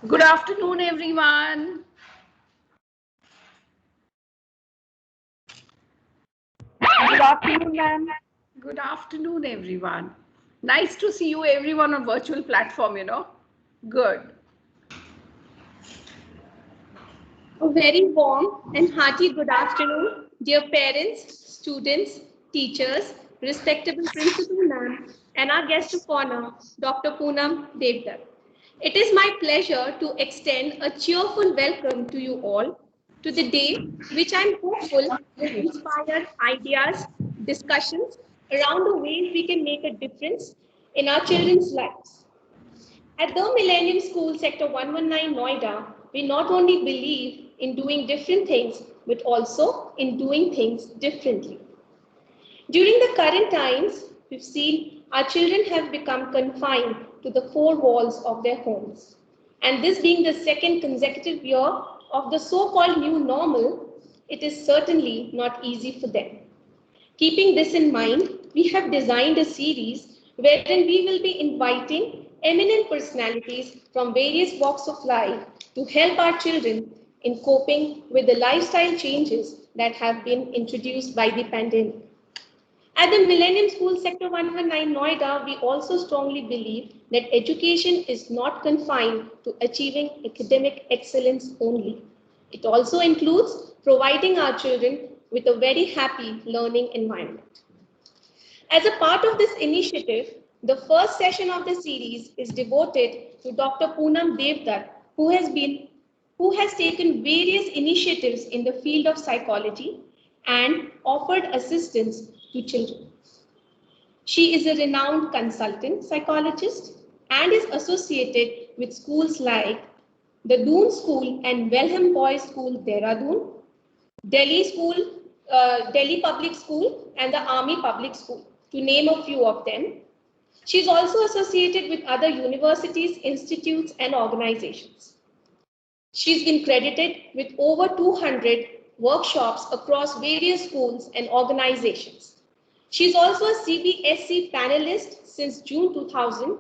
Good afternoon, everyone. Good afternoon, ma'am. Good afternoon, everyone. Nice to see you, everyone, on virtual platform. Good. A very warm and hearty good afternoon, dear parents, students, teachers, respectable principal ma'am, and our guest of honor, Dr. Poonam Devdutt. It is my pleasure to extend a cheerful welcome to you all to the day, which I'm hopeful will inspire ideas, discussions around the ways we can make a difference in our children's lives. At the Millennium School, Sector 119, Noida, we not only believe in doing different things, but also in doing things differently. During the current times, we've seen our children have become confined to the four walls of their homes. And this being the second consecutive year of the so-called new normal, it is certainly not easy for them. Keeping this in mind, we have designed a series wherein we will be inviting eminent personalities from various walks of life to help our children in coping with the lifestyle changes that have been introduced by the pandemic. At the Millennium School Sector 119 Noida, we also strongly believe that education is not confined to achieving academic excellence only. It also includes providing our children with a very happy learning environment. As a part of this initiative, the first session of the series is devoted to Dr. Poonam Devdutt, who has taken various initiatives in the field of psychology and offered assistance to children. She is a renowned consultant psychologist and is associated with schools like the Doon School and Welham Boys School, Dehradun, Delhi Public School, and the Army Public School, to name a few of them. She is also associated with other universities, institutes, and organizations. She's been credited with over 200 workshops across various schools and organizations. She's also a CBSC panelist since June 2000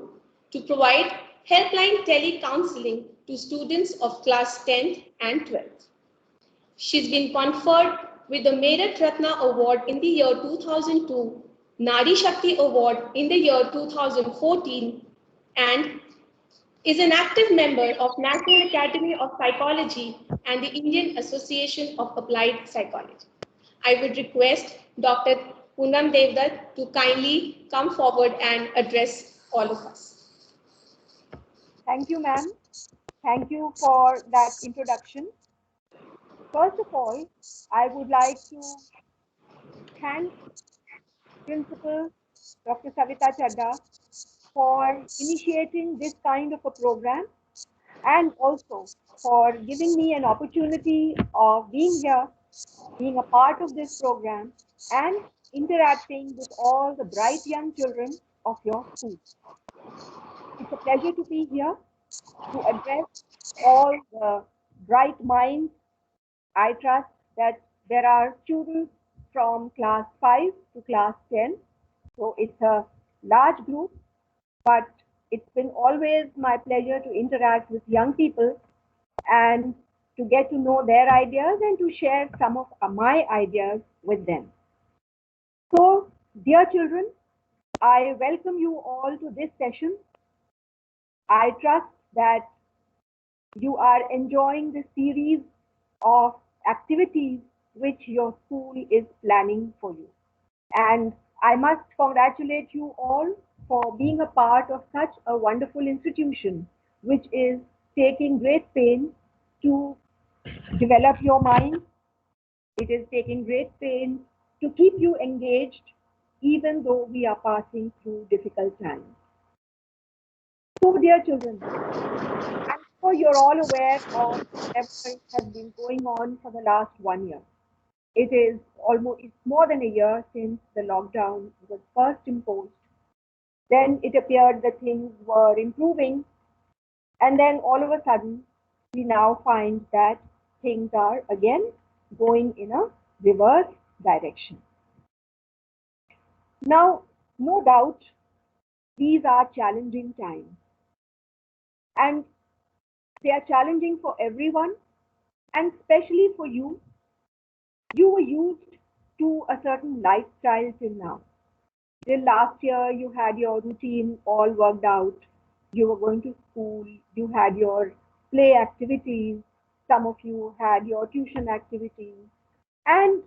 to provide helpline tele-counseling to students of class 10th and 12th. She's been conferred with the Merit Ratna Award in the year 2002, Nari Shakti Award in the year 2014, and is an active member of National Academy of Psychology and the Indian Association of Applied Psychology. I would request Dr. Poonam Devdutt to kindly come forward and address all of us. Thank you, ma'am. Thank you for that introduction. First of all, I would like to thank Principal Dr. Savita Chadda for initiating this kind of a program and also for giving me an opportunity of being here, being a part of this program, and interacting with all the bright young children of your school. It's a pleasure to be here to address all the bright minds. I trust that there are students from class 5 to class 10. So it's a large group, but it's been always my pleasure to interact with young people and to get to know their ideas and to share some of my ideas with them. So, dear children, I welcome you all to this session. I trust that you are enjoying the series of activities which your school is planning for you. And I must congratulate you all for being a part of such a wonderful institution, which is taking great pains to develop your mind. It is taking great pains to keep you engaged, even though we are passing through difficult times. So, dear children, I'm sure you're all aware of whatever has been going on for the last 1 year. It's more than a year since the lockdown was first imposed. Then it appeared that things were improving, and then all of a sudden, we now find that things are again going in a reverse direction. Now, no doubt, these are challenging times. And They are challenging for everyone, and especially for you. You were used to a certain lifestyle till now. Till last year, you had your routine all worked out. You were going to school, you had your play activities, some of you had your tuition activities, and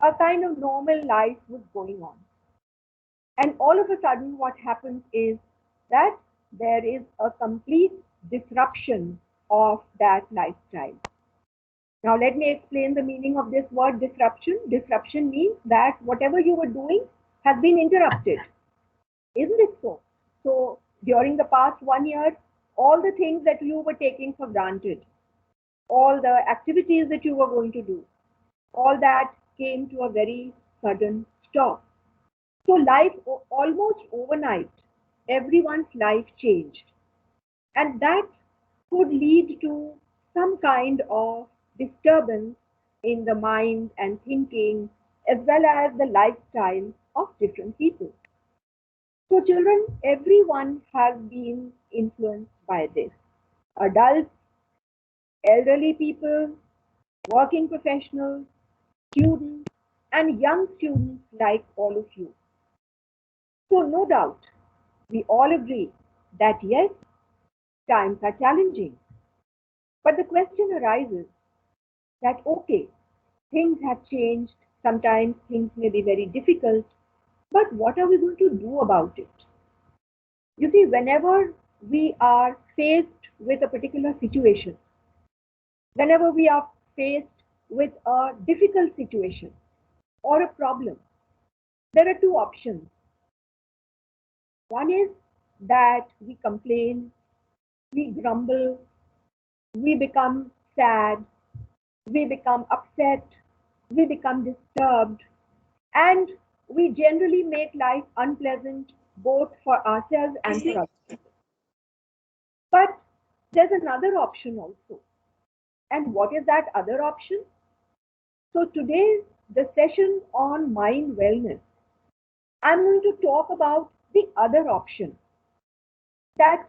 a kind of normal life was going on. And all of a sudden, what happens is that there is a complete disruption of that lifestyle. Now, let me explain the meaning of this word disruption. Disruption means that whatever you were doing has been interrupted. Isn't it so? So, during the past 1 year, all the things that you were taking for granted, all the activities that you were going to do, all that came to a very sudden stop. So, life almost overnight, everyone's life changed. And that could lead to some kind of disturbance in the mind and thinking, as well as the lifestyle of different people. So, children, everyone has been influenced by this. Adults, elderly people, working professionals, students, and young students like all of you. So, no doubt, we all agree that yes, times are challenging. But the question arises that, okay, things have changed, sometimes things may be very difficult, but what are we going to do about it? You see, whenever we are faced with a particular situation, whenever we are faced with a difficult situation or a problem, there are two options. One is that we complain, we grumble, we become sad, we become upset, we become disturbed, and we generally make life unpleasant both for ourselves and for others. But there's another option also. And what is that other option? So today's the session on mind wellness. I'm going to talk about the other option, that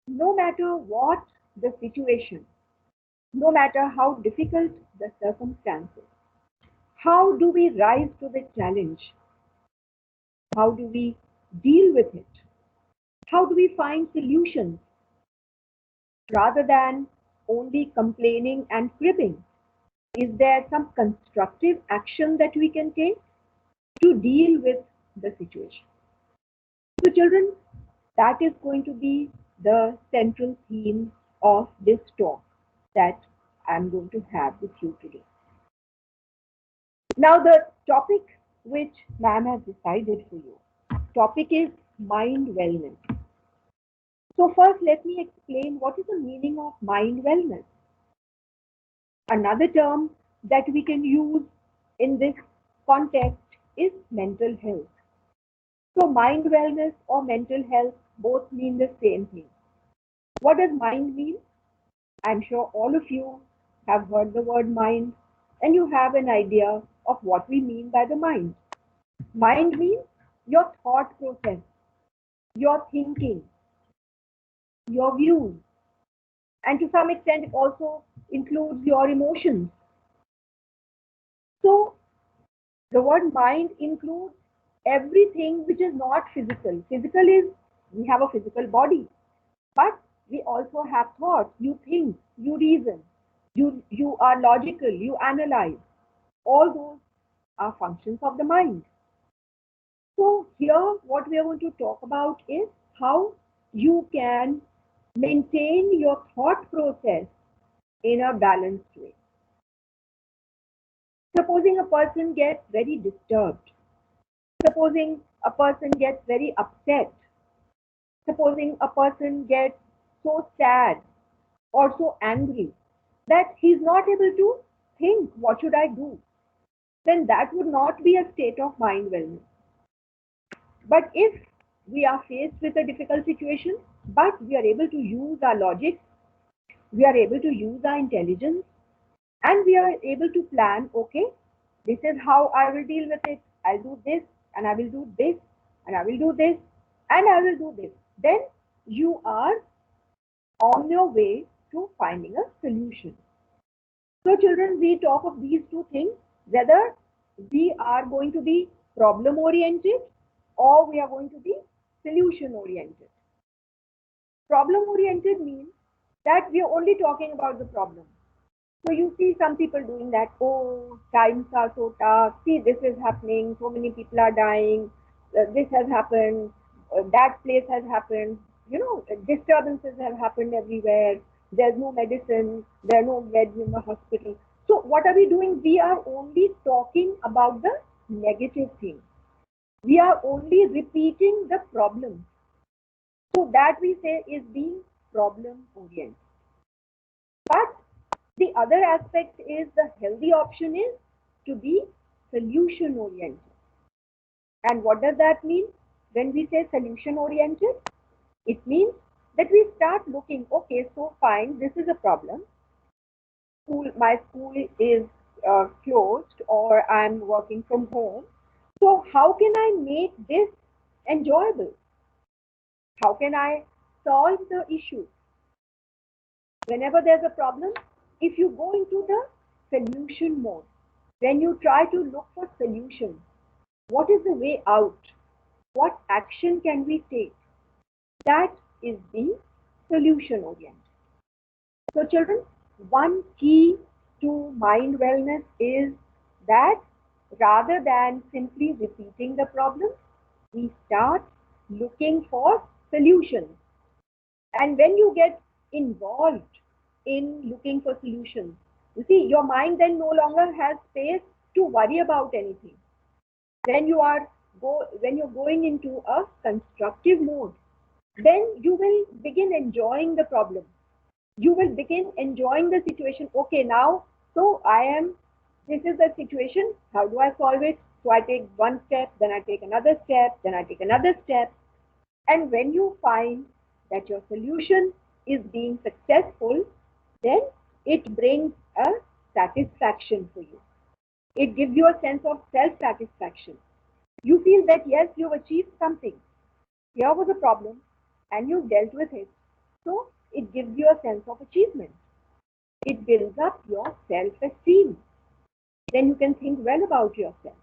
no matter what the situation, no matter how difficult the circumstances, how do we rise to the challenge? How do we deal with it? How do we find solutions rather than only complaining and cribbing? Is there some constructive action that we can take to deal with the situation? So, children, that is going to be the central theme of this talk that I'm going to have with you today. Now, the topic which ma'am has decided for you, topic is mind wellness. So first, let me explain what is the meaning of mind wellness. Another term that we can use in this context is mental health. So mind wellness or mental health both mean the same thing. What does mind mean? I'm sure all of you have heard the word mind and you have an idea of what we mean by the mind. Mind means your thought process, your thinking, your views, and to some extent it also includes your emotions. So the word mind includes everything which is not physical. Physical is we have a physical body, but we also have thoughts. You think, you reason, you are logical, you analyze. All those are functions of the mind. So here what we are going to talk about is how you can maintain your thought process in a balanced way. Supposing a person gets very disturbed, supposing a person gets very upset, supposing a person gets so sad or so angry that he's not able to think, what should I do? Then that would not be a state of mind wellness. But if we are faced with a difficult situation, but we are able to use our logic, we are able to use our intelligence, and we are able to plan, okay, this is how I will deal with it. I'll do this, and I will do this, and I will do this, and I will do this. Then you are on your way to finding a solution. So children, we talk of these two things, whether we are going to be problem oriented or we are going to be solution oriented. Problem oriented means that we are only talking about the problem. So you see some people doing that, oh, times are so tough, see this is happening, so many people are dying, this has happened, that place has happened, disturbances have happened everywhere, there's no medicine, there are no beds in the hospital. So what are we doing? We are only talking about the negative thing. We are only repeating the problem. So that we say is being problem oriented. But the other aspect is the healthy option is to be solution oriented. And what does that mean? When we say solution oriented, it means that we start looking, okay, so fine, this is a problem. My school is closed or I'm working from home. So how can I make this enjoyable? How can I solve the issue? Whenever there's a problem, if you go into the solution mode, when you try to look for solutions, what is the way out? What action can we take? That is the solution oriented. So children, one key to mind wellness is that rather than simply repeating the problem, we start looking for solutions. And when you get involved in looking for solutions, you see, your mind then no longer has space to worry about anything. When you're going into a constructive mode, then you will begin enjoying the problem. You will begin enjoying the situation. Okay, now, so this is the situation. How do I solve it? So I take one step, then I take another step, then I take another step. And when you find that your solution is being successful, then it brings a satisfaction for you. It gives you a sense of self-satisfaction. You feel that yes, you've achieved something. Here was a problem and you dealt with it. So it gives you a sense of achievement. It builds up your self-esteem. Then you can think well about yourself.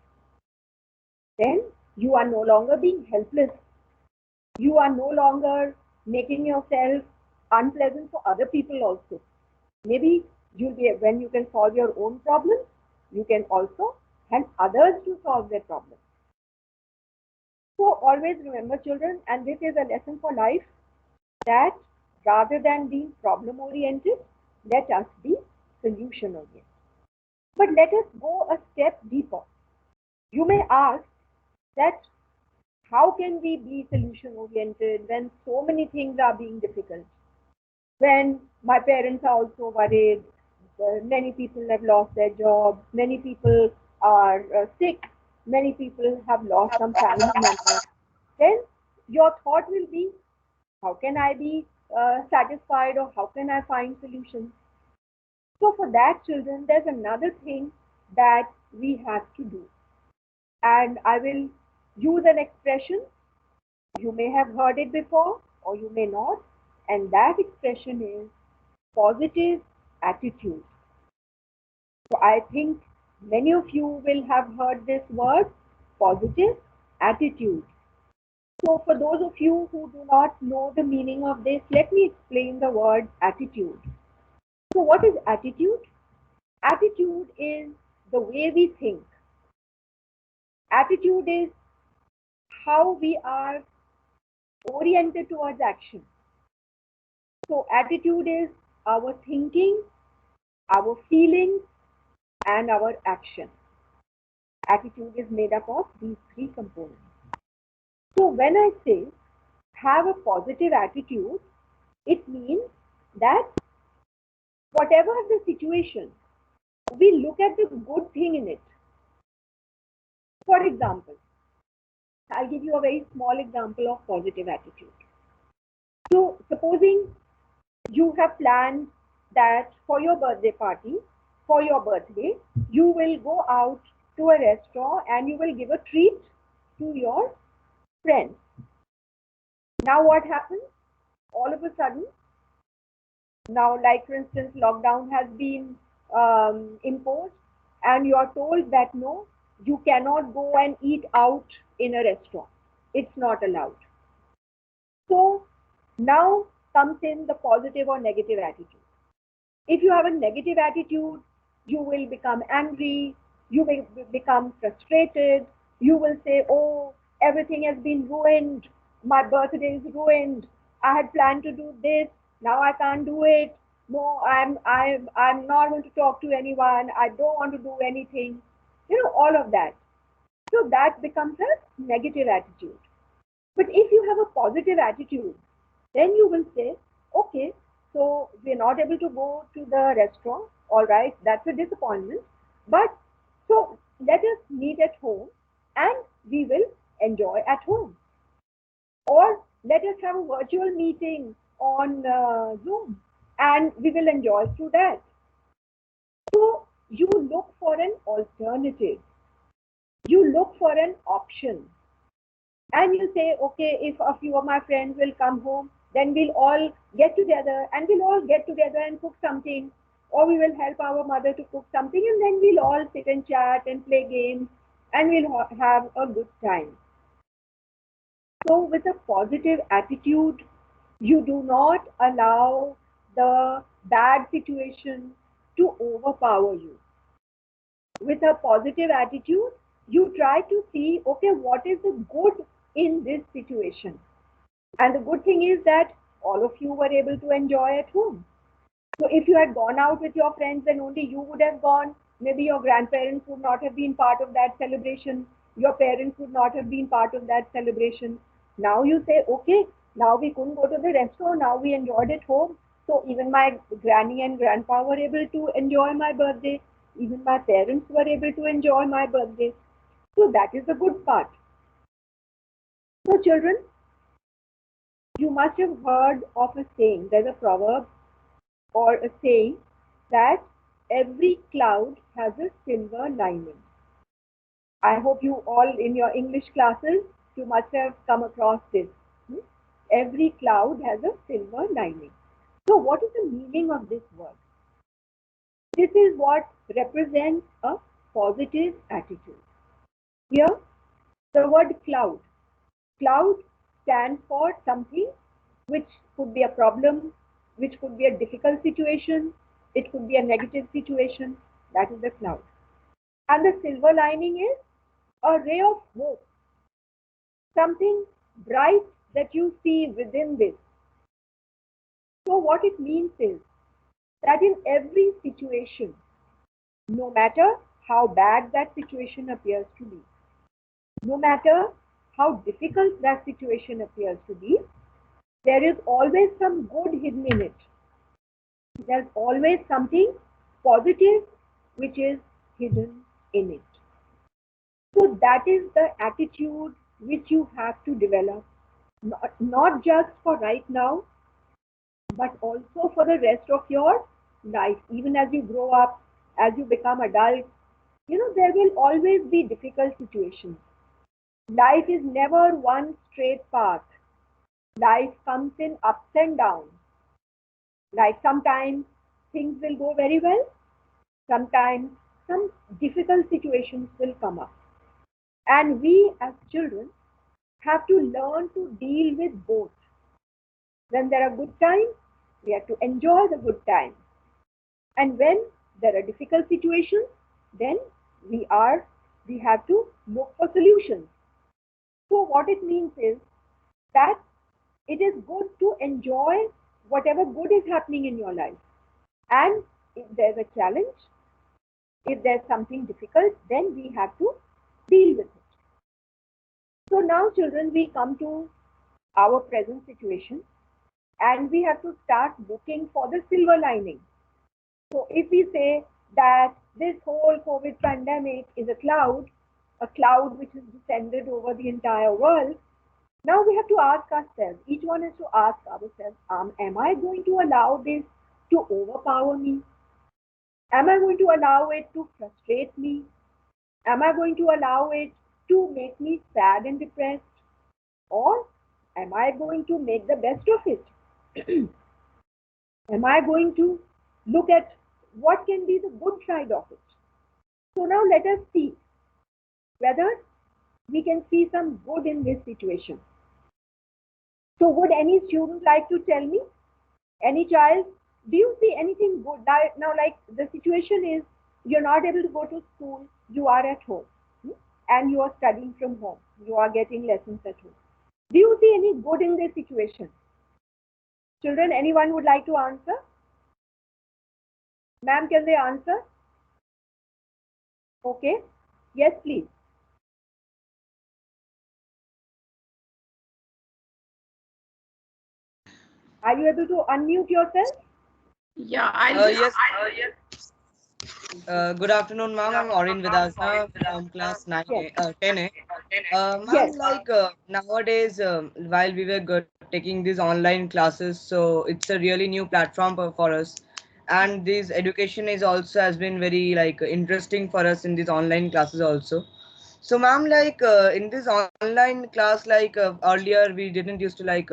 Then you are no longer being helpless. You are no longer making yourself unpleasant for other people also. Maybe when you can solve your own problems, you can also help others to solve their problems. So always remember, children, and this is a lesson for life, that rather than being problem oriented, let us be solution oriented. But let us go a step deeper. You may ask that how can we be solution oriented when so many things are being difficult? When my parents are also worried, many people have lost their jobs, many people are sick, many people have lost some family members. Then your thought will be, how can I be satisfied, or how can I find solutions? So for that, children, there's another thing that we have to do. And I will use an expression. You may have heard it before or you may not. And that expression is positive attitude. So I think many of you will have heard this word, positive attitude. So for those of you who do not know the meaning of this, let me explain the word attitude. So what is attitude? Attitude is the way we think. Attitude is how we are oriented towards action. So attitude is our thinking, our feelings, and our action. Attitude is made up of these three components. So when I say have a positive attitude, it means that whatever the situation, we look at the good thing in it. For example, I'll give you a very small example of positive attitude. So supposing you have planned that for your birthday party, for your birthday, you will go out to a restaurant and you will give a treat to your friends. Now what happens? All of a sudden, Now, like for instance, lockdown has been imposed, and you are told that no, you cannot go and eat out in a restaurant. It's not allowed. So now comes in the positive or negative attitude. If you have a negative attitude, you will become angry, you will become frustrated, you will say, oh, everything has been ruined, my birthday is ruined, I had planned to do this, now I can't do it. No, I'm not going to talk to anyone, I don't want to do anything. All of that. So that becomes a negative attitude. But if you have a positive attitude, then you will say, okay, so we're not able to go to the restaurant. All right, that's a disappointment. But so let us meet at home and we will enjoy at home. Or let us have a virtual meeting on Zoom and we will enjoy through that. So you look for an alternative, you look for an option, and you say, okay, if a few of my friends will come home, then we'll all get together and we'll all get together and cook something, or we will help our mother to cook something, and then we'll all sit and chat and play games and we'll have a good time. So, with a positive attitude, you do not allow the bad situation to overpower you. With a positive attitude, you try to see, okay, what is the good in this situation? And the good thing is that all of you were able to enjoy at home. So if you had gone out with your friends, then only you would have gone. Maybe your grandparents would not have been part of that celebration. Your parents would not have been part of that celebration. Now you say, okay, now we couldn't go to the restaurant. Now we enjoyed at home. So even my granny and grandpa were able to enjoy my birthday. Even my parents were able to enjoy my birthday. So that is the good part. So children, you must have heard of a saying. There's a proverb or a saying that every cloud has a silver lining. I hope you all in your English classes, you must have come across this. Hmm? Every cloud has a silver lining. So what is the meaning of this word? This is what represents a positive attitude. Here, the word cloud. Cloud stands for something which could be a problem, which could be a difficult situation, it could be a negative situation. That is the cloud. And the silver lining is a ray of hope, something bright that you see within this. So, what it means is that in every situation, no matter how bad that situation appears to be, no matter how difficult that situation appears to be, there is always some good hidden in it. There's always something positive which is hidden in it. So that is the attitude which you have to develop, not just for right now, but also for the rest of your life. Even as you grow up, as you become adult, there will always be difficult situations. Life is never one straight path. Life comes in ups and downs. Like sometimes things will go very well, sometimes some difficult situations will come up. And we as children have to learn to deal with both. When there are good times, we have to enjoy the good times. And when there are difficult situations, then we have to look for solutions. So what it means is that it is good to enjoy whatever good is happening in your life. And if there's a challenge, if there's something difficult, then we have to deal with it. So now, children, we come to our present situation and we have to start looking for the silver lining. So if we say that this whole COVID pandemic is a cloud which has descended over the entire world, now we have to ask ourselves, each one has to ask ourselves, am I going to allow this to overpower me? Am I going to allow it to frustrate me? Am I going to allow it to make me sad and depressed? Or am I going to make the best of it? Am I going to look at what can be the good side of it? So now let us see whether we can see some good in this situation. So would any student like to tell me? Any child? Do you see anything good? Now, like the situation is you're not able to go to school, you are at home, and you are studying from home. You are getting lessons at home. Do you see any good in this situation? Children, anyone would like to answer? Ma'am, can they answer? Okay. Yes, please. Are you able to unmute yourself? Yeah, I'll just. Yes. Good afternoon, ma'am. I'm Orin Vidasna from class 9, Yes. 10A. Yes. Ma'am, like nowadays, while we were taking these online classes, so it's a really new platform for us. And this education is also has been very like interesting for us in these online classes also. So, ma'am, like in this online class, like earlier we didn't used to like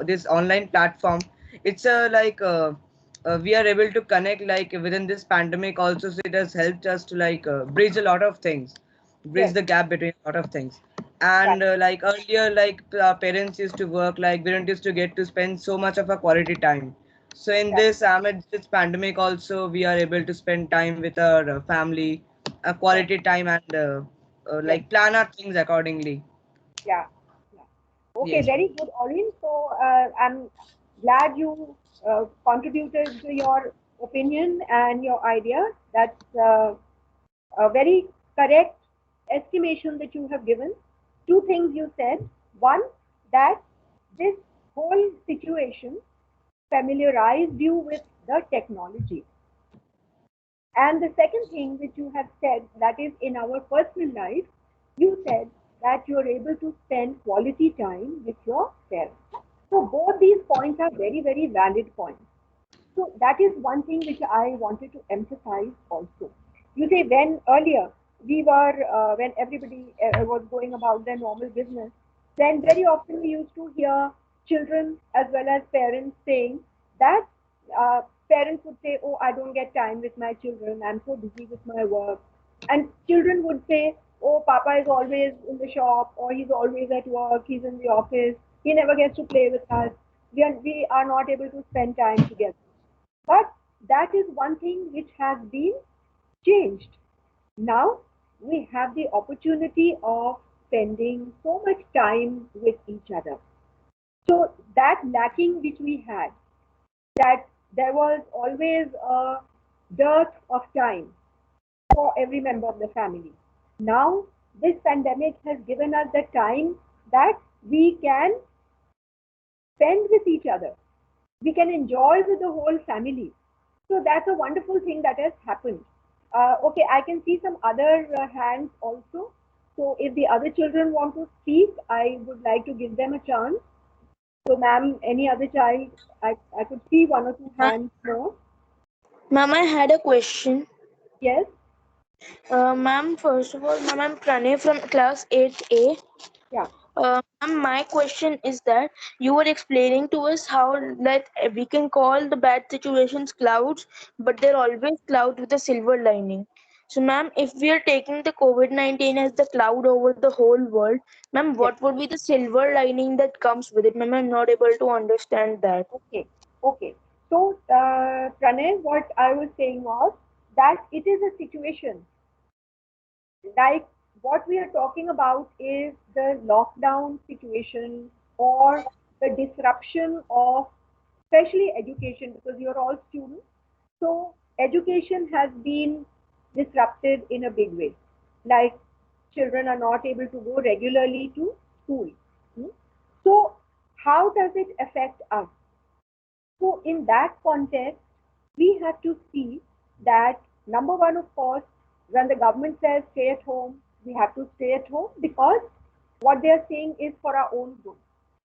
this online platform. It's we are able to connect like within this pandemic also. So it has helped us to like bridge a lot of things, bridge Yes. the gap between a lot of things. Right. And like earlier, like our parents used to work, like we didn't used to get to spend so much of a quality time. So in Right. this amid this pandemic also, we are able to spend time with our family, a Yes. quality time, and Yes. like plan our things accordingly. Yeah. Yeah. Okay. Yes, Very good, Orin. So I'm glad you contributed to your opinion and your idea. That's a very correct estimation that you have given. Two things you said. One, that this whole situation familiarized you with the technology. And the second thing which you have said, that is in our personal life, you said that you are able to spend quality time with your parents. So both these points are very, very valid points. So that is one thing which I wanted to emphasize also. You say when earlier when everybody was going about their normal business, then very often we used to hear children as well as parents saying that parents would say, "Oh, I don't get time with my children. I'm so busy with my work," and children would say, "Oh, Papa is always in the shop, or he's always at work. He's in the office. He never gets to play with us. We are not able to spend time together." But that is one thing which has been changed. Now we have the opportunity of spending so much time with each other. So that lacking which we had, that there was always a dearth of time for every member of the family. Now this pandemic has given us the time that we can spend with each other. We can enjoy with the whole family. So that's a wonderful thing that has happened. Okay, I can see some other hands also. So if the other children want to speak, I would like to give them a chance. So ma'am, any other child, I could see one or two hands more. Ma'am, I had a question. Yes, Ma'am, first of all, ma'am, I'm Pranay from class 8A. yeah, Ma'am, my question is that you were explaining to us how that we can call the bad situations clouds, but they're always clouds with a silver lining. So, ma'am, if we are taking the COVID-19 as the cloud over the whole world, ma'am, yes. what would be the silver lining that comes with it? Ma'am, I'm not able to understand that. Okay, okay. So Pranay, what I was saying was that it is a situation like what we are talking about is the lockdown situation or the disruption of especially education because you're all students. So education has been disrupted in a big way. Like children are not able to go regularly to school. Hmm? So how does it affect us? So in that context, we have to see that number one, of course, when the government says stay at home, we have to stay at home because what they are saying is for our own good.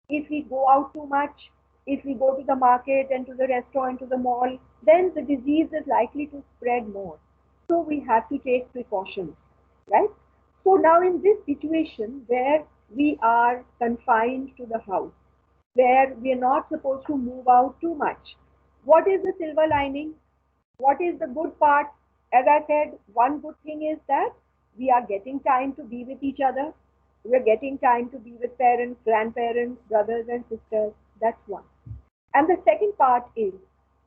If we go out too much, if we go to the market and to the restaurant, to the mall, then the disease is likely to spread more. So we have to take precautions, right? So now in this situation where we are confined to the house, where we are not supposed to move out too much, What is the silver lining? What is the good part? As I said, one good thing is that we are getting time to be with each other. We're getting time to be with parents, grandparents, brothers and sisters. That's one. And the second part is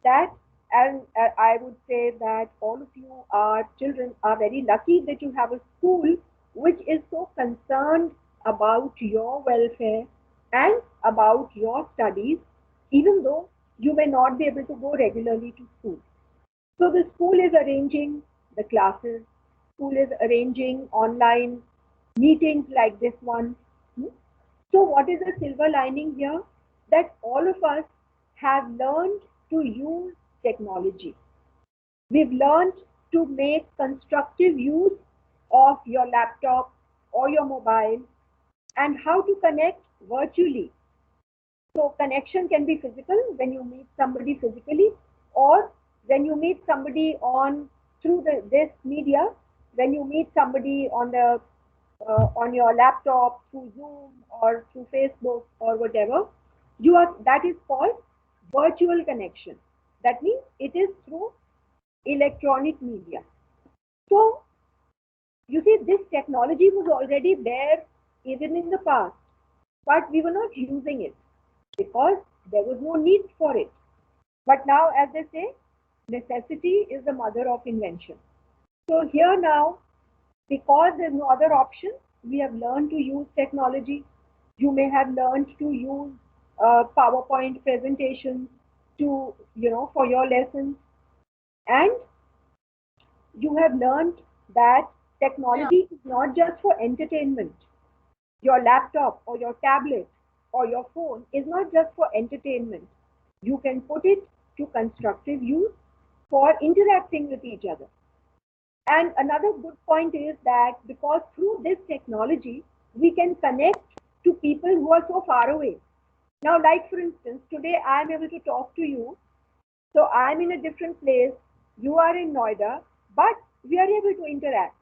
that, and I would say that all of you are children are very lucky that you have a school which is so concerned about your welfare and about your studies, even though you may not be able to go regularly to school. So the school is arranging the classes, school is arranging online meetings like this one. Hmm? So what is the silver lining here? That all of us have learned to use technology. We've learned to make constructive use of your laptop or your mobile and how to connect virtually. So connection can be physical when you meet somebody physically, or when you meet somebody on through this media, when you meet somebody on your laptop through Zoom or through Facebook or whatever, that is called virtual connection. That means it is through electronic media. So you see, this technology was already there even in the past, but we were not using it because there was no need for it. But now, as they say, necessity is the mother of invention. So here now, because there's no other option, we have learned to use technology. You may have learned to use PowerPoint presentations to, for your lessons. And you have learned that technology is not just for entertainment. Your laptop or your tablet or your phone is not just for entertainment. You can put it to constructive use for interacting with each other. And another good point is that because through this technology, we can connect to people who are so far away. Now, like for instance, today I am able to talk to you. So I am in a different place. You are in Noida, but we are able to interact.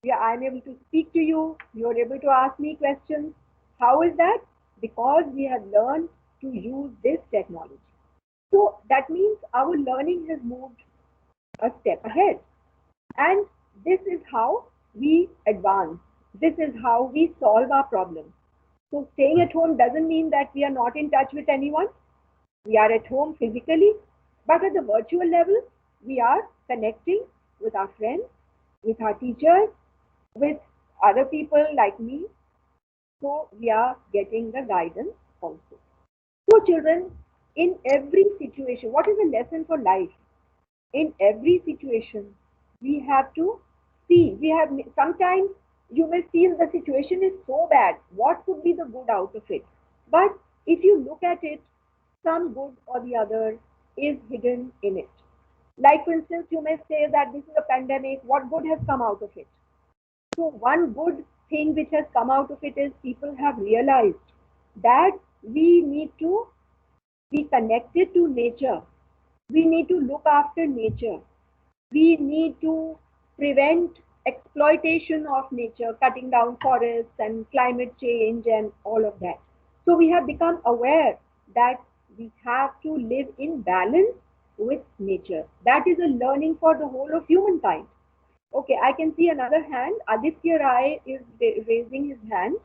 I am able to speak to you. You are able to ask me questions. How is that? Because we have learned to use this technology. So that means our learning has moved a step ahead. And this is how we advance. This is how we solve our problems. So staying at home doesn't mean that we are not in touch with anyone. We are at home physically, but at the virtual level, we are connecting with our friends, with our teachers, with other people like me. So we are getting the guidance also. So children, in every situation, what is the lesson for life? In every situation, we have to see. Sometimes you may feel the situation is so bad. What could be the good out of it? But if you look at it, some good or the other is hidden in it. Like for instance, you may say that this is a pandemic. What good has come out of it? So one good thing which has come out of it is people have realized that we need to be connected to nature. We need to look after nature. We need to prevent exploitation of nature, cutting down forests and climate change and all of that. So we have become aware that we have to live in balance with nature. That is a learning for the whole of humankind. Okay, I can see another hand. Aditya Rai is raising his hand.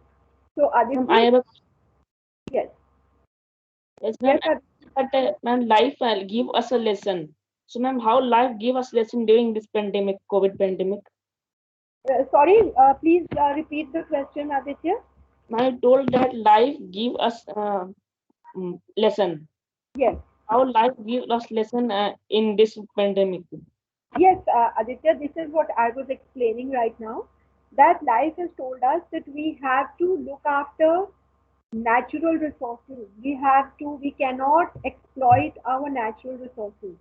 So Ma'am, I Aditya, have a yes, yes, ma'am. yes, But ma'am, life give us a lesson. So, ma'am, how life give us lesson during this pandemic, COVID pandemic? sorry, please repeat the question, Aditya. I told that life give us lesson. Yes. How life give us lesson in this pandemic? Yes, Aditya, this is what I was explaining right now. That life has told us that we have to look after natural resources. We cannot exploit our natural resources.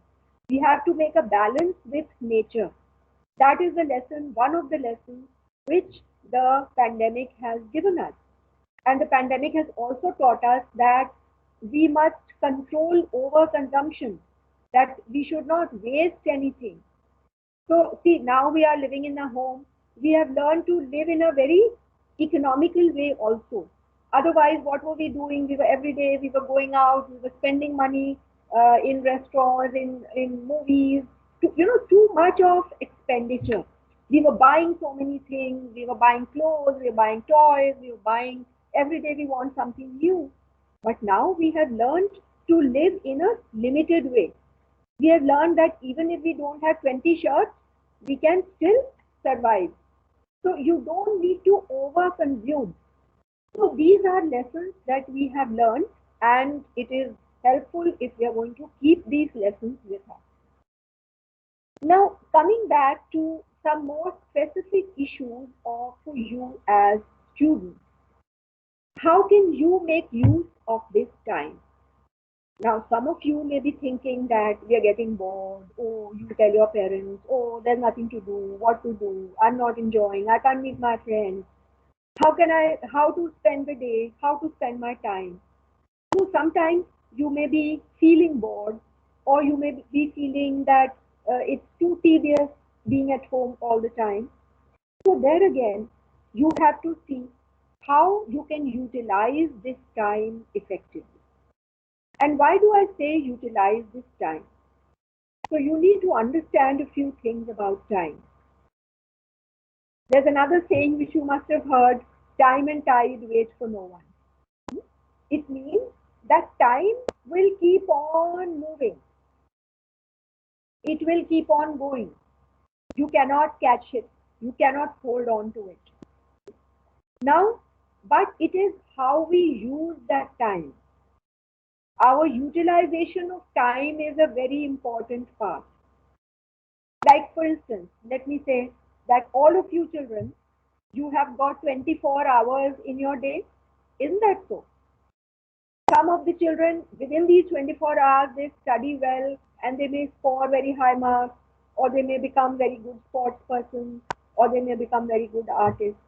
We have to make a balance with nature. That is the lesson, one of the lessons which the pandemic has given us. And the pandemic has also taught us that we must control overconsumption, that we should not waste anything. So see, now we are living in a home. We have learned to live in a very economical way also. Otherwise, what were we doing? We were every day, we were going out, we were spending money in restaurants, in movies, too much of expenditure. We were buying so many things. We were buying clothes, we were buying toys, we were buying, every day we want something new. But now we have learned to live in a limited way. We have learned that even if we don't have 20 shirts, we can still survive. So you don't need to overconsume. So these are lessons that we have learned, and it is helpful if we are going to keep these lessons with us. Now, coming back to some more specific issues for you as students, how can you make use of this time? Now, some of you may be thinking that we are getting bored. Oh, you tell your parents, oh, there's nothing to do, what to do, I'm not enjoying, I can't meet my friends. How to spend the day, how to spend my time? So sometimes you may be feeling bored, or you may be feeling that it's too tedious being at home all the time. So there again, you have to see how you can utilize this time effectively. And why do I say utilize this time? So you need to understand a few things about time. There's another saying which you must have heard: time and tide wait for no one. It means that time will keep on moving. It will keep on going. You cannot catch it. You cannot hold on to it. Now, but it is how we use that time. Our utilization of time is a very important part. Like, for instance, let me say that all of you children, you have got 24 hours in your day. Isn't that so? Some of the children, within these 24 hours, they study well and they may score very high marks, or they may become very good sports persons, or they may become very good artists.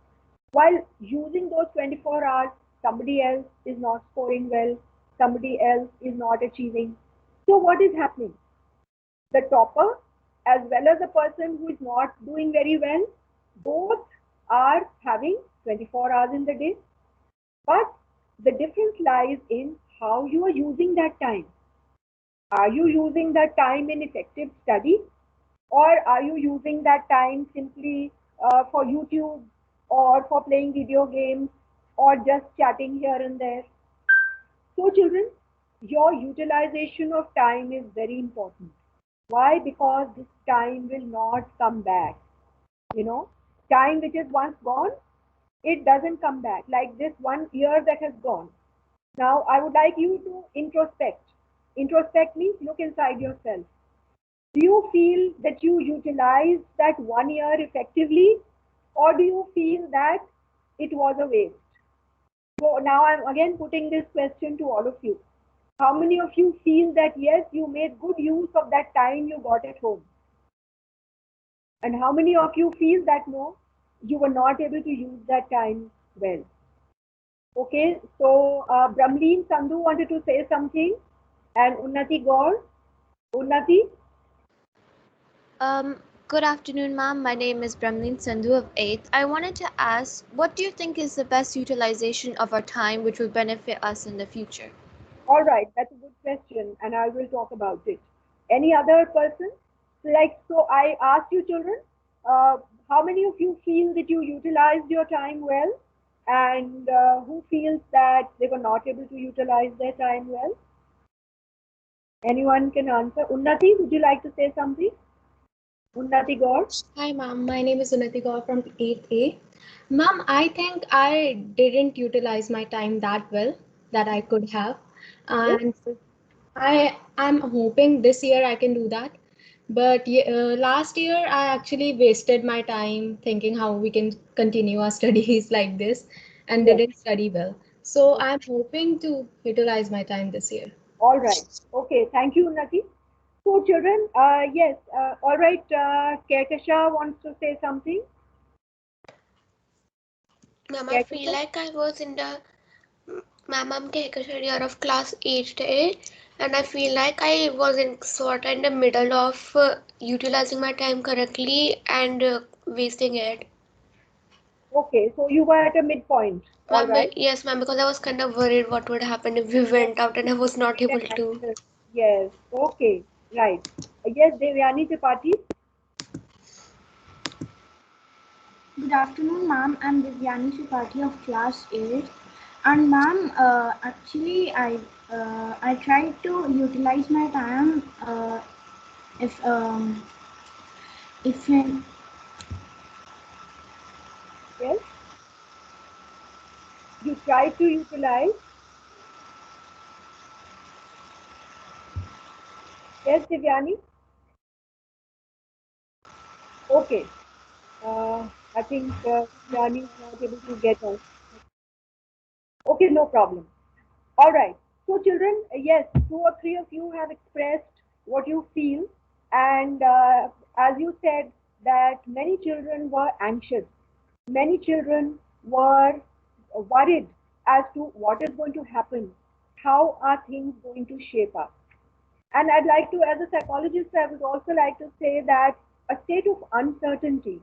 While using those 24 hours, somebody else is not scoring well, somebody else is not achieving. So what is happening? The topper as well as the person who is not doing very well, both are having 24 hours in the day. But the difference lies in how you are using that time. Are you using that time in effective study, or are you using that time simply for YouTube, or for playing video games, or just chatting here and there? So children, your utilization of time is very important. Why? Because this time will not come back. Time which is once gone, it doesn't come back. Like this 1 year that has gone. Now, I would like you to introspect. Introspect means look inside yourself. Do you feel that you utilized that 1 year effectively, or do you feel that it was a waste? So now I'm again putting this question to all of you. How many of you feel that yes, you made good use of that time you got at home? And how many of you feel that no, you were not able to use that time well? Okay, so Brahmleen Sandhu wanted to say something, and Unnati Gaur. Unnati? Good afternoon, ma'am. My name is Brahmleen Sandhu of 8th. I wanted to ask, what do you think is the best utilization of our time which will benefit us in the future? All right, that's a good question, and I will talk about it. Any other person? So I asked you children, how many of you feel that you utilized your time well, and who feels that they were not able to utilize their time well? Anyone can answer. Unnati, would you like to say something? Unnati Gaur? Hi, ma'am. My name is Unnati Gaur from 8A. Ma'am, I think I didn't utilize my time that well that I could have. And I'm hoping this year I can do that. But last year, I actually wasted my time thinking how we can continue our studies like this and didn't study well. So I'm hoping to utilize my time this year. All right. Okay. Thank you, Unnati. So, children, yes. All right. Kehkasha wants to say something. Ma'am, I feel like I was in the I'm Kehkasha year of class 8A, and I feel like I was in the middle of utilizing my time correctly and wasting it. Okay, so you were at a midpoint. All right. Yes, ma'am, because I was kind of worried what would happen if we went out and I was not able to. Yes. Okay. Right. Yes, Devyani Tripathi. Good afternoon, ma'am. I'm Divyani Tripathi of class 8. And ma'am, actually, I try to utilize my time if if Yes. You try to utilize. Yes, Divyani. Okay. I think Divyani is not able to get us. Okay, no problem. All right. So, children, yes, two or three of you have expressed what you feel, and as you said, that many children were anxious. Many children were worried as to what is going to happen, how are things going to shape up. And I'd like to, as a psychologist, I would also like to say that a state of uncertainty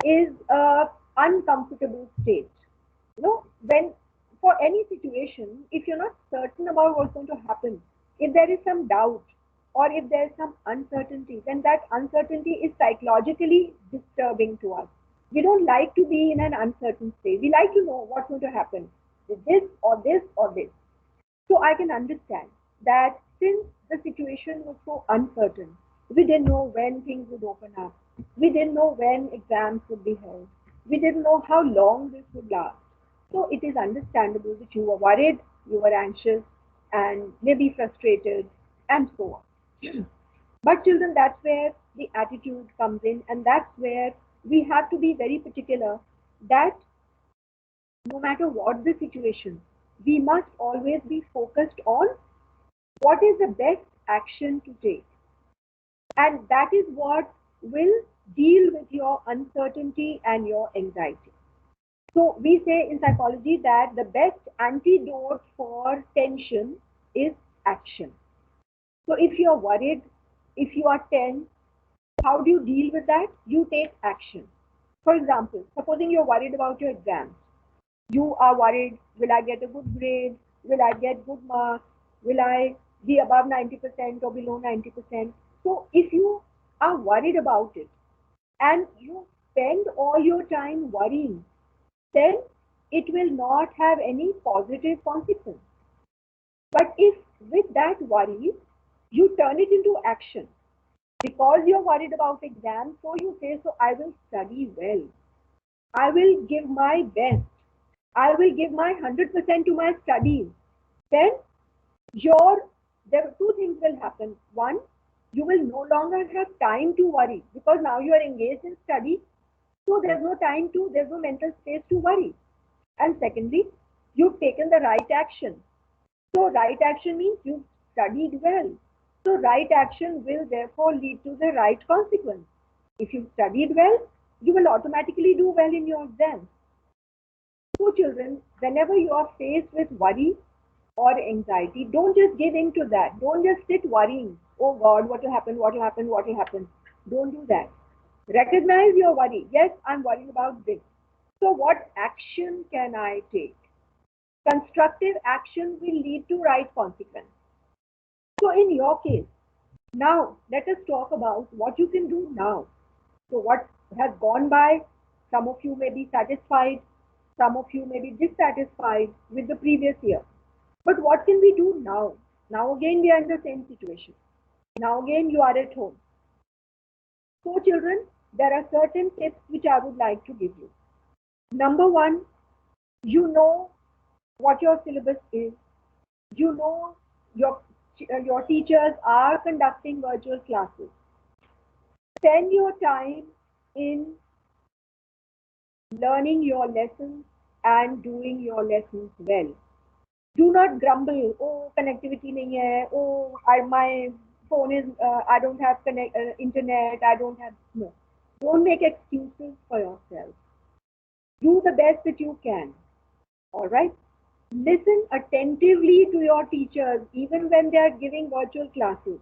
is a uncomfortable state. You know, when for any situation, if you're not certain about what's going to happen, if there is some doubt or if there is some uncertainty, then that uncertainty is psychologically disturbing to us. We don't like to be in an uncertain state. We like to know what's going to happen with this or this or this. So I can understand that since the situation was so uncertain, we didn't know when things would open up. We didn't know when exams would be held. We didn't know how long this would last. So it is understandable that you were worried, you were anxious, and maybe frustrated, and so on. But children, that's where the attitude comes in, and that's where we have to be very particular that no matter what the situation, we must always be focused on what is the best action to take. And that is what will deal with your uncertainty and your anxiety. So we say in psychology that the best antidote for tension is action. So if you're worried, if you are tense, how do you deal with that? You take action. For example, supposing you're worried about your exams, you are worried, will I get a good grade? Will I get good marks? Will I be above 90% or below 90%? So if you are worried about it and you spend all your time worrying, then it will not have any positive consequence. But if with that worry, you turn it into action, because you're worried about exams, so you say, so I will study well. I will give my best. I will give my 100% to my studies. Then your there are two things will happen. One, you will no longer have time to worry because now you are engaged in study. So there's no mental space to worry. And secondly, you've taken the right action. So right action means you've studied well. So right action will therefore lead to the right consequence. If you studied well, you will automatically do well in your exams. So children, whenever you are faced with worry or anxiety, don't just give in to that. Don't just sit worrying. Oh God, what will happen? What will happen? What will happen? Don't do that. Recognize your worry. Yes, I'm worried about this. So what action can I take? Constructive action will lead to right consequence. So in your case, now let us talk about what you can do now. So what has gone by, some of you may be satisfied, some of you may be dissatisfied with the previous year. But what can we do now? Now again we are in the same situation. Now again you are at home. So children, there are certain tips which I would like to give you. Number one, you know what your syllabus is. You know your teachers are conducting virtual classes. Spend your time in learning your lessons and doing your lessons well. Do not grumble. Oh, connectivity nahi hai. Oh, my phone is. I don't have internet. I don't have. No. Don't make excuses for yourself. Do the best that you can. All right. Listen attentively to your teachers, even when they are giving virtual classes.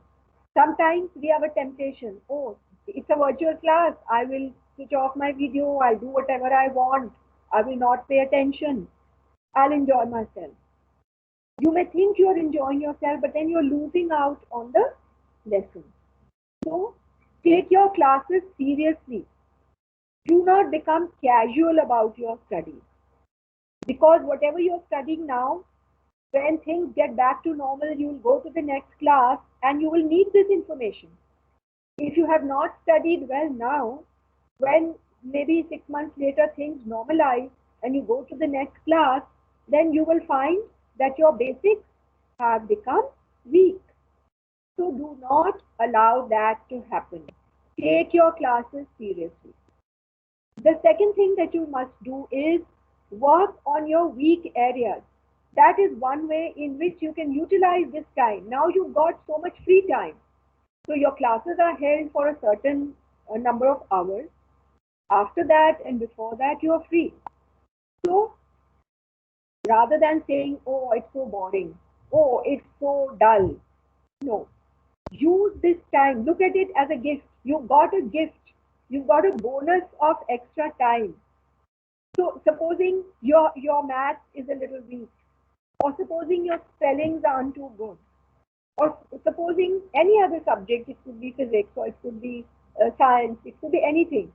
Sometimes we have a temptation. Oh, it's a virtual class. I will switch off my video. I'll do whatever I want. I will not pay attention. I'll enjoy myself. You may think you're enjoying yourself, but then you're losing out on the lesson. So take your classes seriously. Do not become casual about your studies. Because whatever you're studying now, when things get back to normal, you will go to the next class and you will need this information. If you have not studied well now, when maybe 6 months later things normalize and you go to the next class, then you will find that your basics have become weak. So do not allow that to happen. Take your classes seriously. The second thing that you must do is work on your weak areas. That is one way in which you can utilize this time. Now you've got so much free time. So your classes are held for a certain number of hours. After that and before that, you are free. So rather than saying, oh, it's so boring, oh, it's so dull, no. Use this time. Look at it as a gift. You got a gift. You got a bonus of extra time. So supposing your math is a little weak, or supposing your spellings aren't too good, or supposing any other subject, it could be physics or it could be science, it could be anything.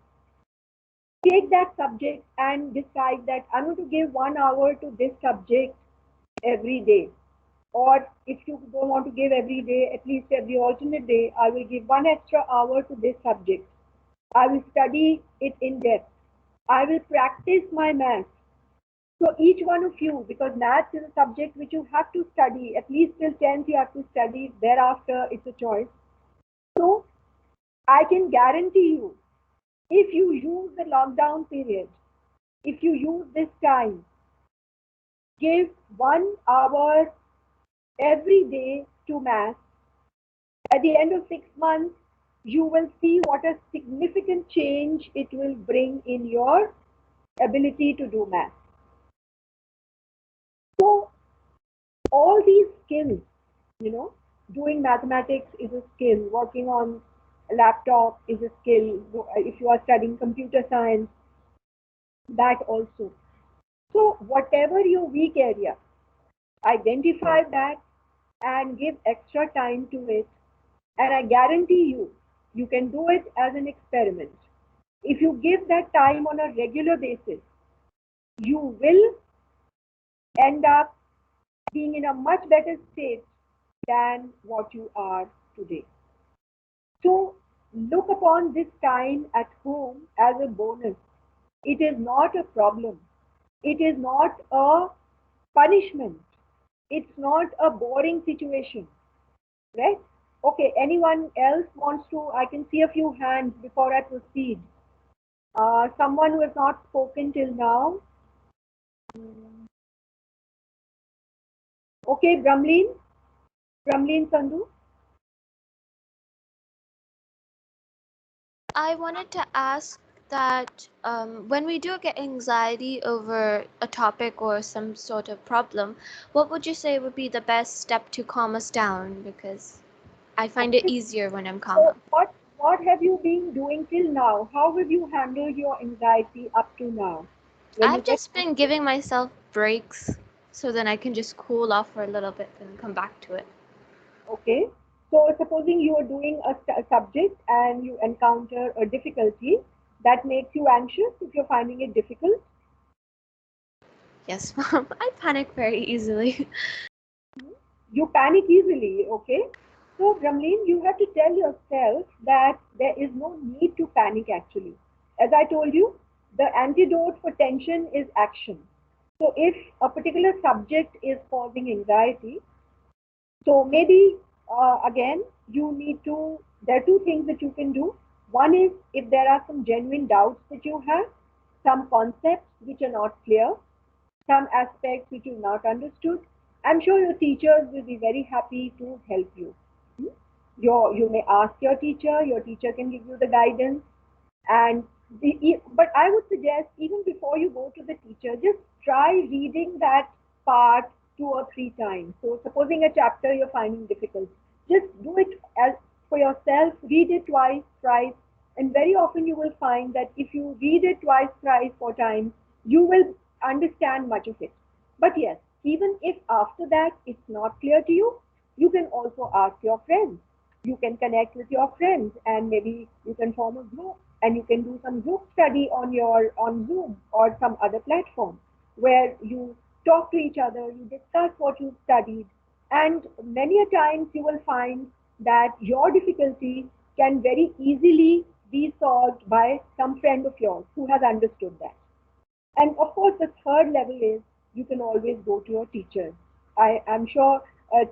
Take that subject and decide that I'm going to give 1 hour to this subject every day. Or if you don't want to give every day, at least every alternate day, I will give 1 extra hour to this subject. I will study it in depth. I will practice my math. So each one of you, because maths is a subject which you have to study, at least till 10th you have to study, thereafter it's a choice. So I can guarantee you, if you use the lockdown period, if you use this time, give 1 hour every day to math, at the end of 6 months, you will see what a significant change it will bring in your ability to do math. So all these skills, doing mathematics is a skill, working on a laptop is a skill, if you are studying computer science, that also. So whatever your weak area, identify that and give extra time to it. And I guarantee you, you can do it as an experiment. If you give that time on a regular basis, you will end up being in a much better state than what you are today. So look upon this time at home as a bonus. It is not a problem. It is not a punishment. It's not a boring situation, right? Okay, anyone else wants to? I can see a few hands before I proceed. Someone who has not spoken till now. Okay, Brahmleen Sandhu. I wanted to ask that when we do get anxiety over a topic or some sort of problem, what would you say would be the best step to calm us down? Because I find it easier when I'm calmer. So what have you been doing till now? How have you handled your anxiety up to now? I've just been giving myself breaks so then I can just cool off for a little bit and come back to it. Okay. So supposing you are doing a subject and you encounter a difficulty that makes you anxious, if you're finding it difficult. Yes, Mom. I panic very easily. You panic easily, okay? So Brahmleen, you have to tell yourself that there is no need to panic actually. As I told you, the antidote for tension is action. So if a particular subject is causing anxiety, so maybe again, you need to, there are two things that you can do. One is if there are some genuine doubts that you have, some concepts which are not clear, some aspects which you not understood, I'm sure your teachers will be very happy to help you. You may ask your teacher can give you the guidance. And but I would suggest even before you go to the teacher, just try reading that part 2 or 3 times. So supposing a chapter you're finding difficult, just do it as for yourself, read it twice, thrice, and very often you will find that if you read it twice, thrice, 4 times, you will understand much of it. But yes, even if after that it's not clear to you, you can also ask your friends. You can connect with your friends and maybe you can form a group and you can do some group study on Zoom or some other platform where you talk to each other, you discuss what you studied, and many a times you will find that your difficulty can very easily be solved by some friend of yours who has understood that. And of course, the third level is you can always go to your teachers. I am sure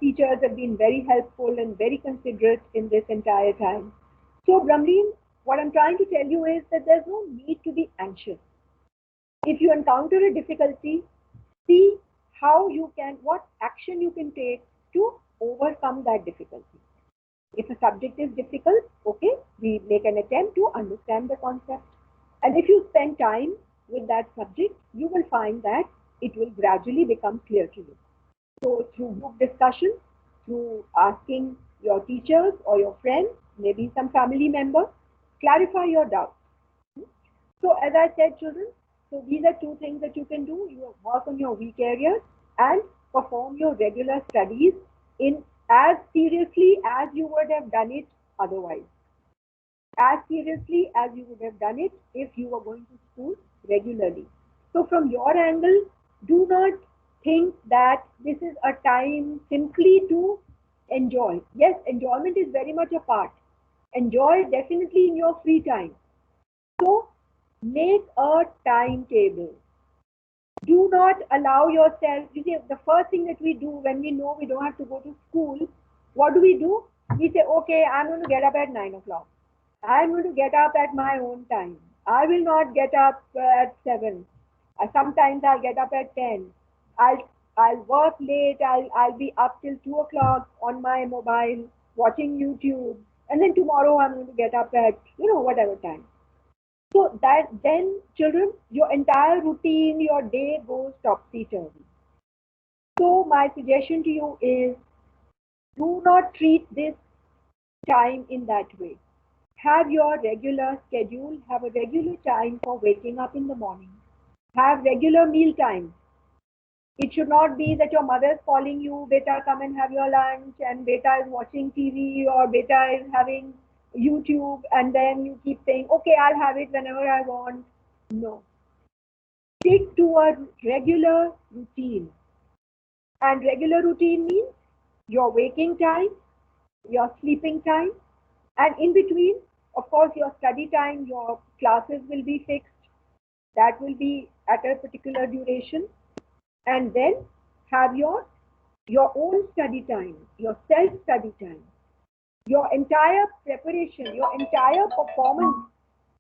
teachers have been very helpful and very considerate in this entire time. So, Brahmleen, what I'm trying to tell you is that there's no need to be anxious. If you encounter a difficulty, see how you can, what action you can take to overcome that difficulty. If a subject is difficult, okay, we make an attempt to understand the concept. And if you spend time with that subject, you will find that it will gradually become clear to you. So through group discussion, through asking your teachers or your friends, maybe some family member, clarify your doubts. So as I said, children, so these are two things that you can do. You work on your weak areas and perform your regular studies in as seriously as you would have done it otherwise. As seriously as you would have done it if you were going to school regularly. So from your angle, do not think that this is a time simply to enjoy. Yes, enjoyment is very much a part. Enjoy definitely in your free time. So make a timetable. Do not allow yourself, you see, the first thing that we do when we know we don't have to go to school, what do? We say, okay, I'm going to get up at 9 o'clock. I'm going to get up at my own time. I will not get up at 7. Sometimes I'll get up at 10. I'll work late. I'll be up till 2 o'clock on my mobile watching YouTube. And then tomorrow I'm going to get up at, whatever time. So that then, children, your entire routine, your day goes topsy-turvy. So my suggestion to you is, do not treat this time in that way. Have your regular schedule, have a regular time for waking up in the morning. Have regular meal times. It should not be that your mother is calling you, beta, come and have your lunch, and beta is watching TV, or beta is having YouTube, and then you keep saying, okay, I'll have it whenever I want. No. Stick to a regular routine. And regular routine means your waking time, your sleeping time, and in between, of course, your study time, your classes will be fixed. That will be at a particular duration. And then have your own study time, your self-study time. Your entire preparation, your entire performance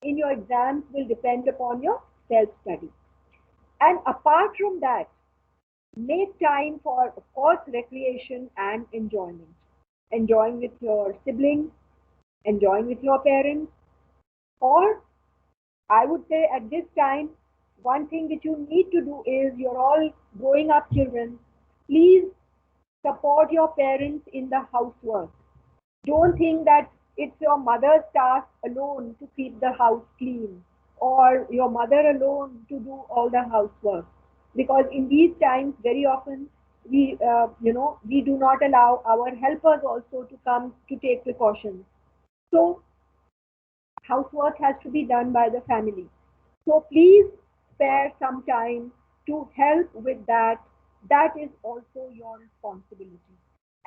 in your exams will depend upon your self-study. And apart from that, make time for, of course, recreation and enjoyment. Enjoying with your siblings, enjoying with your parents, or I would say at this time, one thing that you need to do is, you're all growing up children, please support your parents in the housework. Don't think that it's your mother's task alone to keep the house clean, or your mother alone to do all the housework. Because in these times, very often, we do not allow our helpers also to come to take precautions. So housework has to be done by the family. So please spare some time to help with that. That is also your responsibility.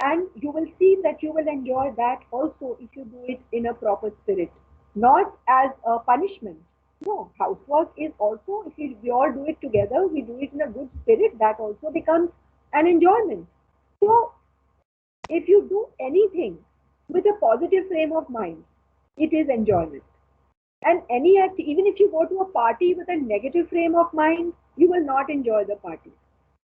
And you will see that you will enjoy that also if you do it in a proper spirit, not as a punishment. No, housework is also, if we all do it together, we do it in a good spirit, that also becomes an enjoyment. So if you do anything with a positive frame of mind, it is enjoyment. And any act, even if you go to a party with a negative frame of mind, you will not enjoy the party.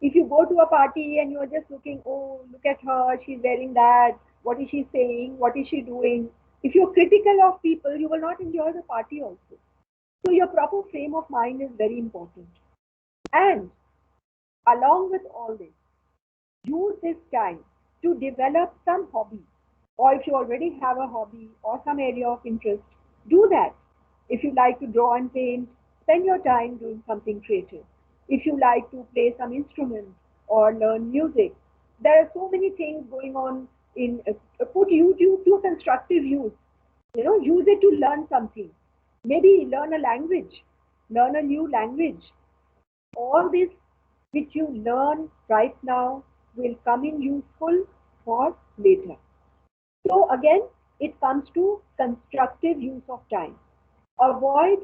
If you go to a party and you're just looking, oh, look at her, she's wearing that, what is she saying, what is she doing? If you're critical of people, you will not enjoy the party also. So your proper frame of mind is very important. And along with all this, use this time to develop some hobby. Or if you already have a hobby or some area of interest, do that. If you like to draw and paint, spend your time doing something creative. If you like to play some instrument, or learn music. There are so many things going on in put YouTube to constructive use. Use it to learn something. Maybe learn a language, learn a new language. All this which you learn right now will come in useful for later. So again, it comes to constructive use of time. Avoid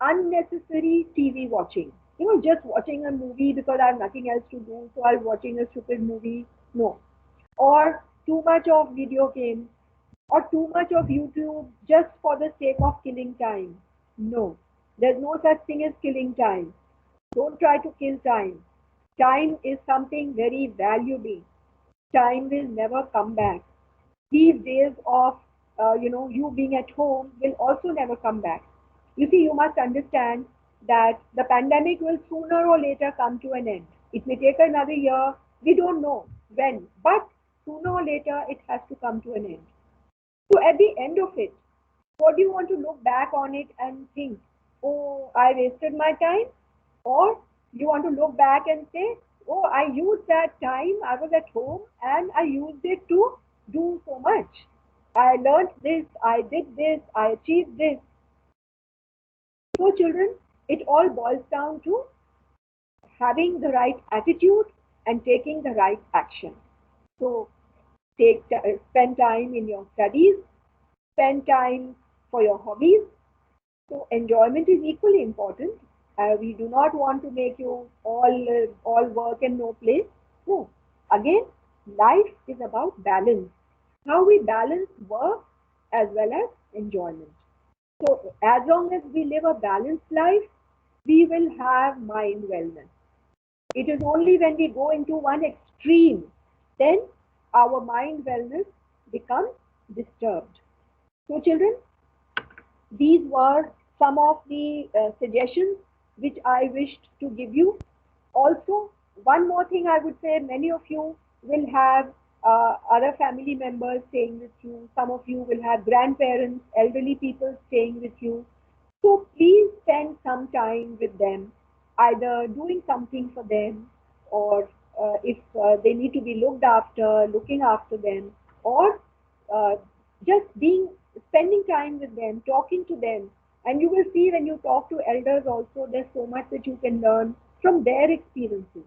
unnecessary TV watching. Just watching a movie because I have nothing else to do, so I'm watching a stupid movie. No. Or too much of video games, or too much of YouTube just for the sake of killing time. No. There's no such thing as killing time. Don't try to kill time. Time is something very valuable. Time will never come back. These days of you being at home will also never come back. You see, you must understand that the pandemic will sooner or later come to an end. It may take another year. We don't know when, but sooner or later it has to come to an end. So at the end of it, what do you want to look back on it and think, oh, I wasted my time? Or you want to look back and say, oh, I used that time, I was at home and I used it to do so much. I learned this, I did this, I achieved this. So children, it all boils down to having the right attitude and taking the right action. So spend time in your studies, spend time for your hobbies. So enjoyment is equally important. We do not want to make you all work and no play. No. Again, life is about balance. How we balance work as well as enjoyment. So as long as we live a balanced life, we will have mind wellness. It is only when we go into one extreme, then our mind wellness becomes disturbed. So children, these were some of the suggestions which I wished to give you. Also, one more thing I would say, many of you will have other family members staying with you. Some of you will have grandparents, elderly people staying with you. So please spend some time with them, either doing something for them, or if they need to be looked after, looking after them, or just spending time with them, talking to them. And you will see when you talk to elders also, there's so much that you can learn from their experiences.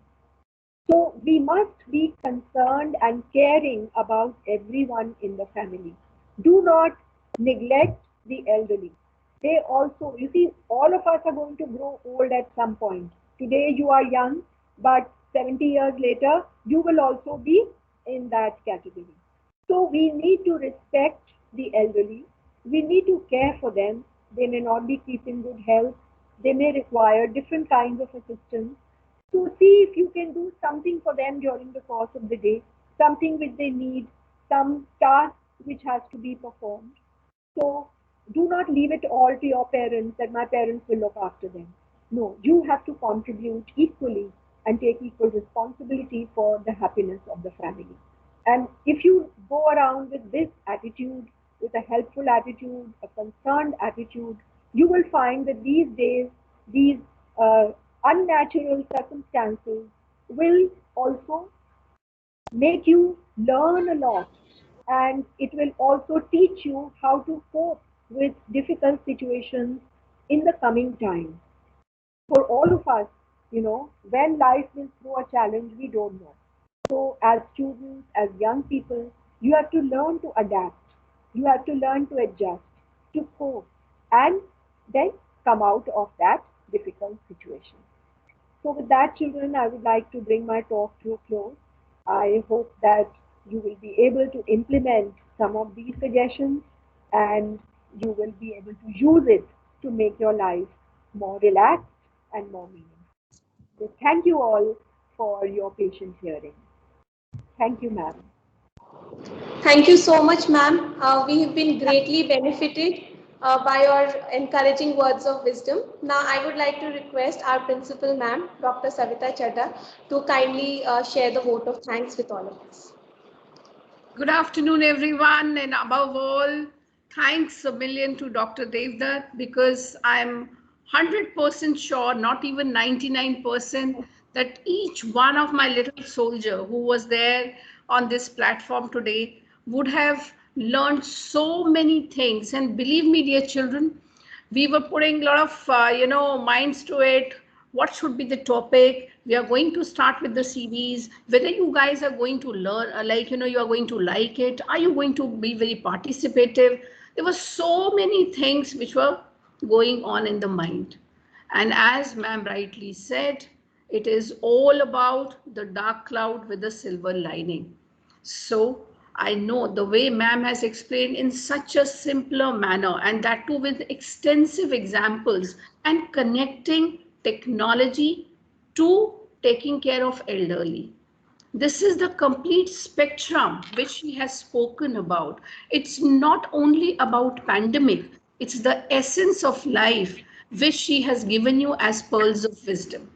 So we must be concerned and caring about everyone in the family. Do not neglect the elderly. They also, you see, all of us are going to grow old at some point. Today you are young, but 70 years later, you will also be in that category. So we need to respect the elderly. We need to care for them. They may not be keeping good health. They may require different kinds of assistance. So see if you can do something for them during the course of the day, something which they need, some task which has to be performed. So do not leave it all to your parents that my parents will look after them. No, you have to contribute equally and take equal responsibility for the happiness of the family. And if you go around with this attitude, with a helpful attitude, a concerned attitude, you will find that these days, these unnatural circumstances will also make you learn a lot, and it will also teach you how to cope with difficult situations in the coming time. For all of us, when life will throw a challenge, we don't know. So as students, as young people, you have to learn to adapt. You have to learn to adjust, to cope, and then come out of that difficult situation. So with that, children, I would like to bring my talk to a close. I hope that you will be able to implement some of these suggestions and you will be able to use it to make your life more relaxed and more meaningful. So thank you all for your patient hearing. Thank you, ma'am. Thank you so much, ma'am. We have been greatly benefited by your encouraging words of wisdom. Now, I would like to request our principal, ma'am, Dr. Savita Chadha, to kindly share the vote of thanks with all of us. Good afternoon, everyone. And above all, thanks a million to Dr. Devdutt, because I'm 100% sure, not even 99%, that each one of my little soldier who was there on this platform today would have learned so many things. And believe me, dear children, we were putting a lot of minds to it. What should be the topic? We are going to start with the CVs. Whether you guys are going to learn, you are going to like it. Are you going to be very participative? There were so many things which were going on in the mind. And as ma'am rightly said, it is all about the dark cloud with the silver lining. So I know the way ma'am has explained in such a simpler manner, and that too with extensive examples and connecting technology to taking care of elderly. This is the complete spectrum which she has spoken about. It's not only about pandemic, it's the essence of life which she has given you as pearls of wisdom.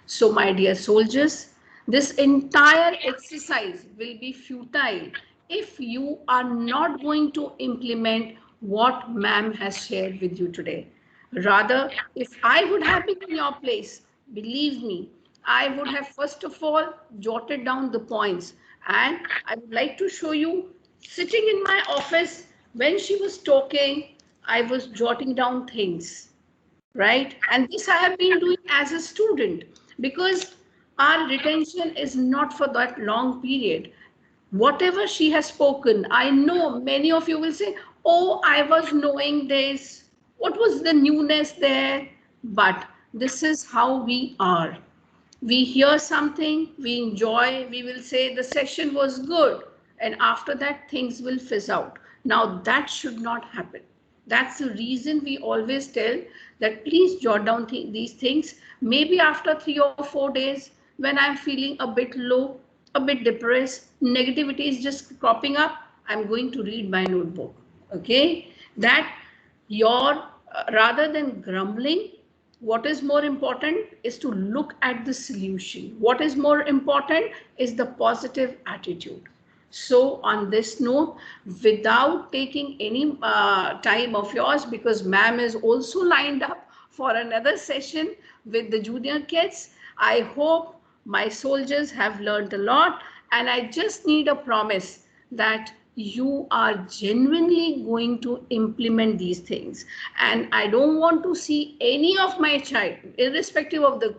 So my dear soldiers, this entire exercise will be futile if you are not going to implement what ma'am has shared with you today. Rather, if I would have been in your place, believe me, I would have first of all jotted down the points, and I would like to show you sitting in my office when she was talking, I was jotting down things, right? And this I have been doing as a student because our retention is not for that long period. Whatever she has spoken, I know many of you will say, oh, I was knowing this. What was the newness there? But this is how we are. We hear something, we enjoy, we will say the session was good, and after that things will fizz out. Now that should not happen. That's the reason we always tell that please jot down these things. Maybe after 3 or 4 days, when I'm feeling a bit low, a bit depressed, negativity is just cropping up, I'm going to read my notebook. Okay, that your rather than grumbling, what is more important is to look at the solution. What is more important is the positive attitude. So on this note, without taking any time of yours, because ma'am is also lined up for another session with the junior kids, I hope my soldiers have learned a lot, and I just need a promise that you are genuinely going to implement these things. And I don't want to see any of my child, irrespective of the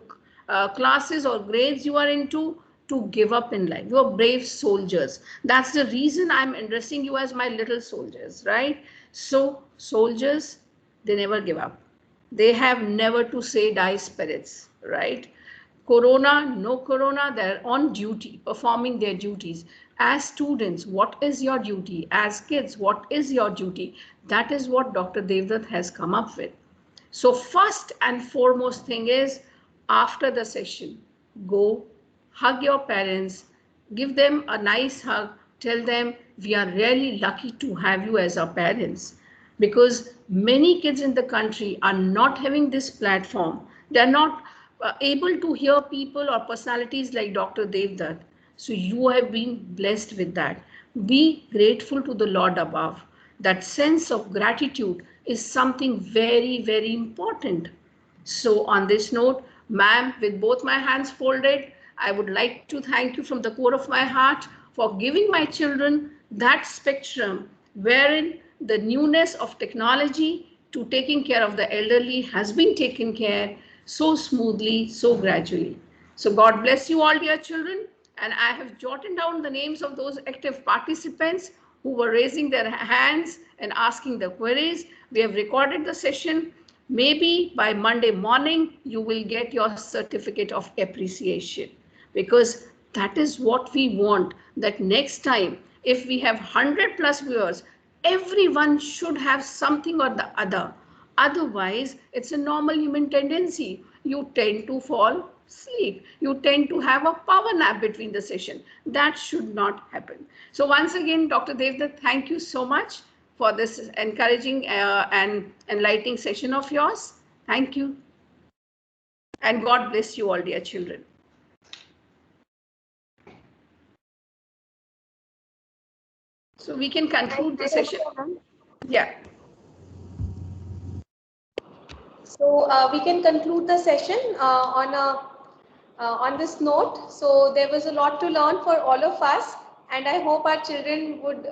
classes or grades you are into, to give up in life. You are brave soldiers. That's the reason I'm addressing you as my little soldiers, right? So soldiers, they never give up. They have never to say die spirits, right? Corona, no corona, they're on duty, performing their duties. As students, what is your duty? As kids, what is your duty? That is what Dr. Devdutt has come up with. So first and foremost thing is, after the session, go hug your parents, give them a nice hug, tell them we are really lucky to have you as our parents, because many kids in the country are not having this platform. They're not able to hear people or personalities like Dr. Devdutt. So you have been blessed with that. Be grateful to the Lord above. That sense of gratitude is something very, very important. So on this note, ma'am, with both my hands folded, I would like to thank you from the core of my heart for giving my children that spectrum wherein the newness of technology to taking care of the elderly has been taken care so smoothly, so gradually. So God bless you all, dear children. And I have jotted down the names of those active participants who were raising their hands and asking the queries. We have recorded the session. Maybe by Monday morning, you will get your certificate of appreciation, because that is what we want, that next time, if we have 100+ viewers, everyone should have something or the other. Otherwise, it's a normal human tendency. You tend to fall asleep. You tend to have a power nap between the session. That should not happen. So once again, Dr. Devdutt, thank you so much for this encouraging and enlightening session of yours. Thank you. And God bless you all, dear children. So we can conclude the session. Yeah. So we can conclude the session on a on this note. So there was a lot to learn for all of us, and I hope our children would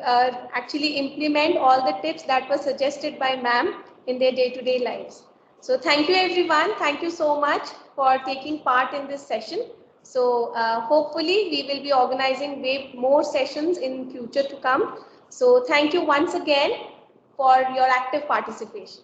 actually implement all the tips that were suggested by ma'am in their day-to-day lives. So thank you everyone. Thank you so much for taking part in this session. So hopefully we will be organizing way more sessions in future to come. So thank you once again for your active participation.